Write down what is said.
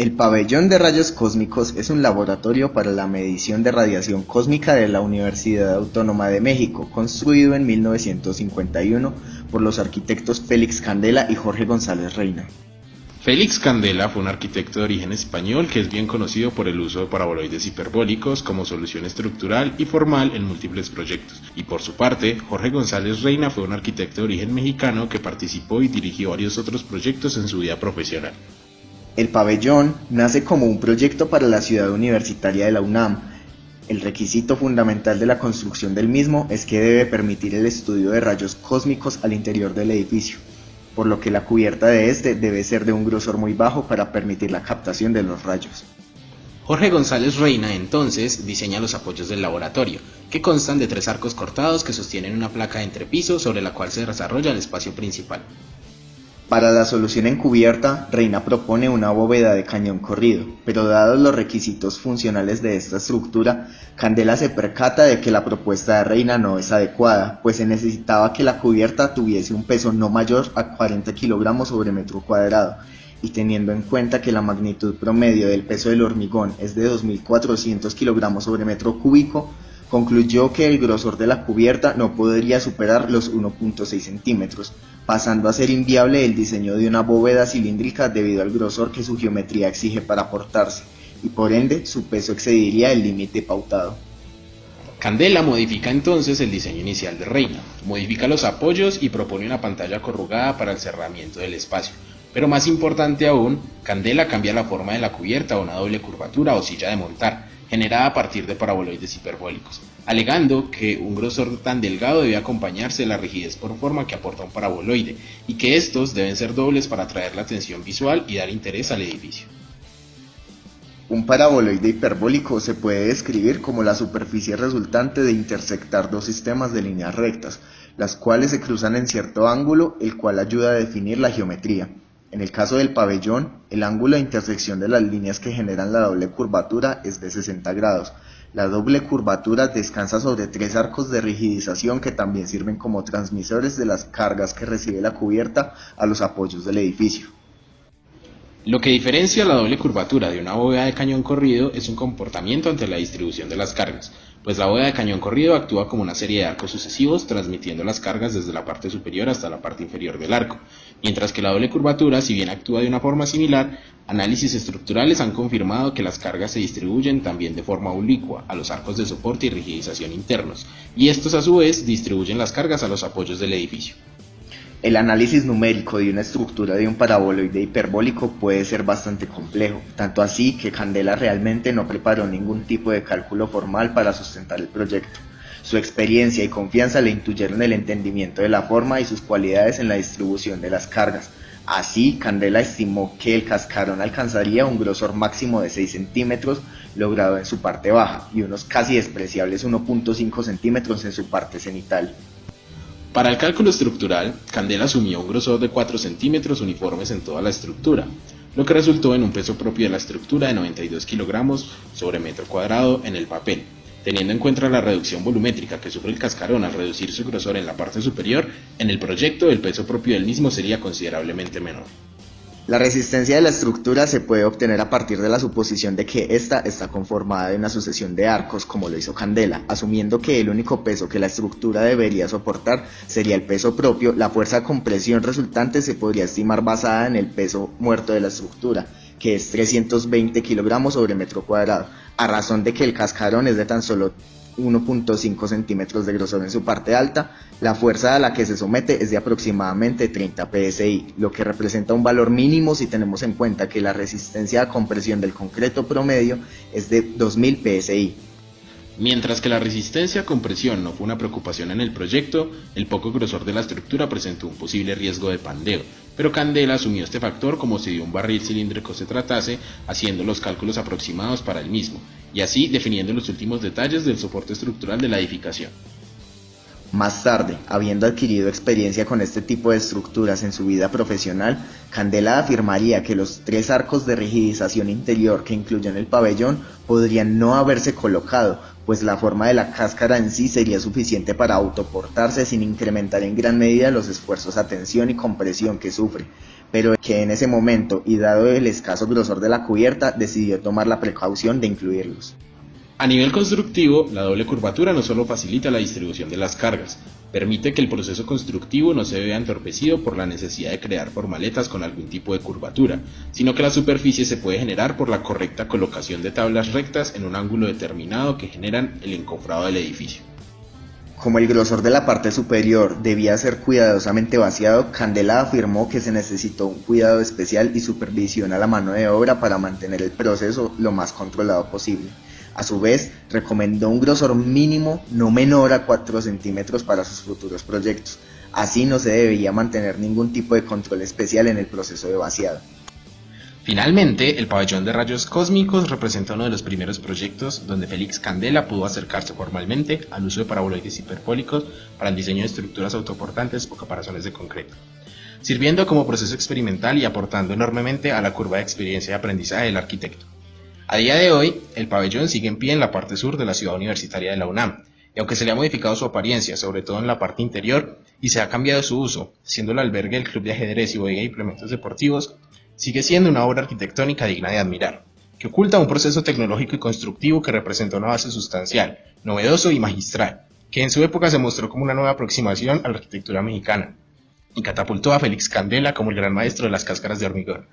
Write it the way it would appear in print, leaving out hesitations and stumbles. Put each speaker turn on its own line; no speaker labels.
El Pabellón de Rayos Cósmicos es un laboratorio para la medición de radiación cósmica de la Universidad Autónoma de México, construido en 1951 por los arquitectos Félix Candela y Jorge González Reina.
Félix Candela fue un arquitecto de origen español que es bien conocido por el uso de paraboloides hiperbólicos como solución estructural y formal en múltiples proyectos. Y por su parte, Jorge González Reina fue un arquitecto de origen mexicano que participó y dirigió varios otros proyectos en su vida profesional.
El pabellón nace como un proyecto para la ciudad universitaria de la UNAM. El requisito fundamental de la construcción del mismo es que debe permitir el estudio de rayos cósmicos al interior del edificio, por lo que la cubierta de este debe ser de un grosor muy bajo para permitir la captación de los rayos.
Jorge González Reina entonces diseña los apoyos del laboratorio, que constan de 3 arcos cortados que sostienen una placa de entrepiso sobre la cual se desarrolla el espacio principal.
Para la solución encubierta, Reina propone una bóveda de cañón corrido, pero dados los requisitos funcionales de esta estructura, Candela se percata de que la propuesta de Reina no es adecuada, pues se necesitaba que la cubierta tuviese un peso no mayor a 40 kilogramos sobre metro cuadrado, y teniendo en cuenta que la magnitud promedio del peso del hormigón es de 2.400 kilogramos sobre metro cúbico, concluyó que el grosor de la cubierta no podría superar los 1.6 centímetros, pasando a ser inviable el diseño de una bóveda cilíndrica debido al grosor que su geometría exige para portarse, y por ende su peso excediría el límite pautado.
Candela modifica entonces el diseño inicial de Reina, modifica los apoyos y propone una pantalla corrugada para el cerramiento del espacio. Pero más importante aún, Candela cambia la forma de la cubierta a una doble curvatura o silla de montar, generada a partir de paraboloides hiperbólicos, alegando que un grosor tan delgado debe acompañarse de la rigidez por forma que aporta un paraboloide, y que estos deben ser dobles para atraer la atención visual y dar interés al edificio.
Un paraboloide hiperbólico se puede describir como la superficie resultante de intersectar dos sistemas de líneas rectas, las cuales se cruzan en cierto ángulo, el cual ayuda a definir la geometría. En el caso del pabellón, el ángulo de intersección de las líneas que generan la doble curvatura es de 60 grados. La doble curvatura descansa sobre 3 arcos de rigidización que también sirven como transmisores de las cargas que recibe la cubierta a los apoyos del edificio.
Lo que diferencia la doble curvatura de una bóveda de cañón corrido es un comportamiento ante la distribución de las cargas, pues la bóveda de cañón corrido actúa como una serie de arcos sucesivos transmitiendo las cargas desde la parte superior hasta la parte inferior del arco, mientras que la doble curvatura, si bien actúa de una forma similar, análisis estructurales han confirmado que las cargas se distribuyen también de forma oblicua a los arcos de soporte y rigidización internos, y estos a su vez distribuyen las cargas a los apoyos del edificio.
El análisis numérico de una estructura de un paraboloide hiperbólico puede ser bastante complejo, tanto así que Candela realmente no preparó ningún tipo de cálculo formal para sustentar el proyecto. Su experiencia y confianza le intuyeron el entendimiento de la forma y sus cualidades en la distribución de las cargas. Así, Candela estimó que el cascarón alcanzaría un grosor máximo de 6 centímetros logrado en su parte baja y unos casi despreciables 1.5 centímetros en su parte cenital.
Para el cálculo estructural, Candela asumió un grosor de 4 centímetros uniformes en toda la estructura, lo que resultó en un peso propio de la estructura de 92 kilogramos sobre metro cuadrado en el papel. Teniendo en cuenta la reducción volumétrica que sufre el cascarón al reducir su grosor en la parte superior, en el proyecto el peso propio del mismo sería considerablemente menor.
La resistencia de la estructura se puede obtener a partir de la suposición de que ésta está conformada de una sucesión de arcos, como lo hizo Candela, asumiendo que el único peso que la estructura debería soportar sería el peso propio. La fuerza de compresión resultante se podría estimar basada en el peso muerto de la estructura, que es 320 kilogramos sobre metro cuadrado, a razón de que el cascarón es de tan solo 1.5 centímetros de grosor en su parte alta. La fuerza a la que se somete es de aproximadamente 30 psi, lo que representa un valor mínimo si tenemos en cuenta que la resistencia a compresión del concreto promedio es de 2000 psi.
Mientras que la resistencia a compresión no fue una preocupación en el proyecto, el poco grosor de la estructura presentó un posible riesgo de pandeo, pero Candela asumió este factor como si de un barril cilíndrico se tratase, haciendo los cálculos aproximados para el mismo, y así definiendo los últimos detalles del soporte estructural de la edificación.
Más tarde, habiendo adquirido experiencia con este tipo de estructuras en su vida profesional, Candela afirmaría que los 3 arcos de rigidización interior que incluyen el pabellón podrían no haberse colocado, pues la forma de la cáscara en sí sería suficiente para autoportarse sin incrementar en gran medida los esfuerzos a tensión y compresión que sufre, pero que en ese momento, y dado el escaso grosor de la cubierta, decidió tomar la precaución de incluirlos.
A nivel constructivo, la doble curvatura no solo facilita la distribución de las cargas, permite que el proceso constructivo no se vea entorpecido por la necesidad de crear formaletas con algún tipo de curvatura, sino que la superficie se puede generar por la correcta colocación de tablas rectas en un ángulo determinado que generan el encofrado del edificio.
Como el grosor de la parte superior debía ser cuidadosamente vaciado, Candela afirmó que se necesitó un cuidado especial y supervisión a la mano de obra para mantener el proceso lo más controlado posible. A su vez, recomendó un grosor mínimo no menor a 4 centímetros para sus futuros proyectos. Así no se debía mantener ningún tipo de control especial en el proceso de vaciado.
Finalmente, el pabellón de rayos cósmicos representa uno de los primeros proyectos donde Félix Candela pudo acercarse formalmente al uso de paraboloides hiperbólicos para el diseño de estructuras autoportantes o caparazones de concreto, sirviendo como proceso experimental y aportando enormemente a la curva de experiencia y aprendizaje del arquitecto. A día de hoy, el pabellón sigue en pie en la parte sur de la ciudad universitaria de la UNAM, y aunque se le ha modificado su apariencia, sobre todo en la parte interior, y se ha cambiado su uso, siendo el albergue del club de ajedrez y bodega de implementos deportivos, sigue siendo una obra arquitectónica digna de admirar, que oculta un proceso tecnológico y constructivo que representa una base sustancial, novedoso y magistral, que en su época se mostró como una nueva aproximación a la arquitectura mexicana, y catapultó a Félix Candela como el gran maestro de las cáscaras de hormigón.